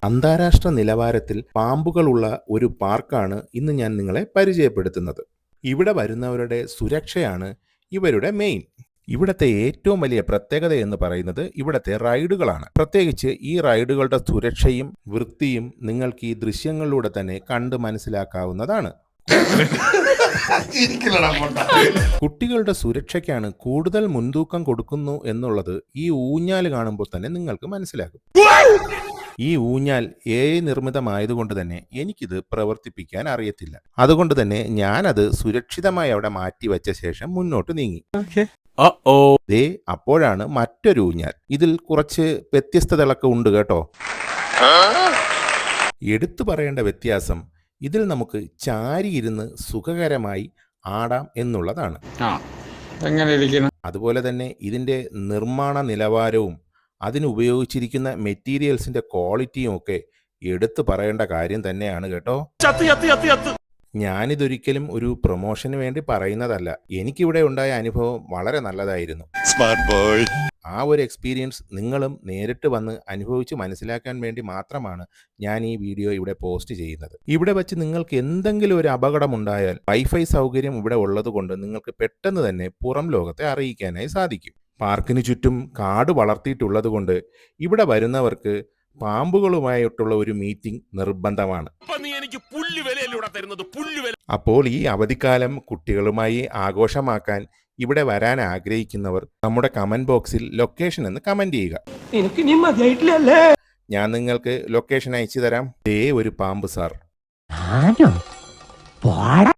അന്താരാഷ്ട്ര നിലവാരത്തിൽ പാമ്പുകളുള്ള ഒരു പാർക്കാണ് ഇന്ന് ഞാൻ നിങ്ങളെ പരിചയപ്പെടുത്തുന്നത്. ഇവിടെ വരുന്നവരുടെ സുരക്ഷയാണ് ഇവരുടെ മെയിൻ. ഇവിടുത്തെ ഏറ്റവും വലിയ പ്രത്യേകത എന്ന് പറയുന്നത് ഇവിടുത്തെ റൈഡുകളാണ്. പ്രത്യേകിച്ച് ഈ റൈഡുകളുടെ സുരക്ഷയും വൃത്തിയും നിങ്ങൾക്ക് ഈ ദൃശ്യങ്ങളിലൂടെ തന്നെ കണ്ട് മനസ്സിലാക്കാവുന്നതാണ്. കുട്ടികളുടെ സുരക്ഷയ്ക്കാണ് കൂടുതൽ മുൻതൂക്കം കൊടുക്കുന്നു എന്നുള്ളത് ഈ ഊഞ്ഞാൽ കാണുമ്പോൾ തന്നെ നിങ്ങൾക്ക് മനസ്സിലാകും. ഈ ഊഞ്ഞാൽ AI നിർമ്മിതമായതുകൊണ്ട് തന്നെ എനിക്കിത് പ്രവർത്തിപ്പിക്കാൻ അറിയത്തില്ല. അതുകൊണ്ട് തന്നെ ഞാനത് സുരക്ഷിതമായി അവിടെ മാറ്റി വെച്ച ശേഷം മുന്നോട്ട് നീങ്ങി. ദേ അപ്പോഴാണ് മറ്റൊരു ഊഞ്ഞാൽ. ഇതിൽ കുറച്ച് വ്യത്യസ്തതകളൊക്കെ ഉണ്ട് കേട്ടോ. എടുത്തു പറയേണ്ട വ്യത്യാസം ഇതിൽ നമുക്ക് ചാരിയിരുന്ന് സുഖകരമായി ആടാം എന്നുള്ളതാണ്. അതുപോലെ തന്നെ ഇതിൻ്റെ നിർമ്മാണ നിലവാരവും അതിനുപയോഗിച്ചിരിക്കുന്ന മെറ്റീരിയൽസിന്റെ ക്വാളിറ്റിയും ഒക്കെ എടുത്തു പറയേണ്ട കാര്യം തന്നെയാണ് കേട്ടോ. ഞാനിതൊരിക്കലും ഒരു പ്രൊമോഷന് വേണ്ടി പറയുന്നതല്ല. എനിക്കിവിടെ ഉണ്ടായ അനുഭവം വളരെ നല്ലതായിരുന്നു. ആ ഒരു എക്സ്പീരിയൻസ് നിങ്ങളും നേരിട്ട് വന്ന് അനുഭവിച്ച് മനസ്സിലാക്കാൻ വേണ്ടി മാത്രമാണ് ഞാൻ ഈ വീഡിയോ ഇവിടെ പോസ്റ്റ് ചെയ്യുന്നത്. ഇവിടെ വെച്ച് നിങ്ങൾക്ക് എന്തെങ്കിലും ഒരു അപകടമുണ്ടായാൽ വൈഫൈ സൗകര്യം ഇവിടെ ഉള്ളതുകൊണ്ട് നിങ്ങൾക്ക് പെട്ടെന്ന് തന്നെ പുറം ലോകത്തെ അറിയിക്കാനായി സാധിക്കും. പാർക്കിന് ചുറ്റും കാട് വളർത്തിയിട്ടുള്ളത് കൊണ്ട് ഇവിടെ വരുന്നവർക്ക് പാമ്പുകളുമായിട്ടുള്ള ഒരു മീറ്റിംഗ് നിർബന്ധമാണ്. അപ്പോൾ ഈ അവധിക്കാലം കുട്ടികളുമായി ആഘോഷമാക്കാൻ ഇവിടെ വരാൻ ആഗ്രഹിക്കുന്നവർ നമ്മുടെ കമന്റ് ബോക്സിൽ ലൊക്കേഷൻ എന്ന് കമന്റ് ചെയ്യുക. ഞാൻ നിങ്ങൾക്ക് ലൊക്കേഷൻ അയച്ചു തരാം. ദേ ഒരു പാമ്പ് സാർ.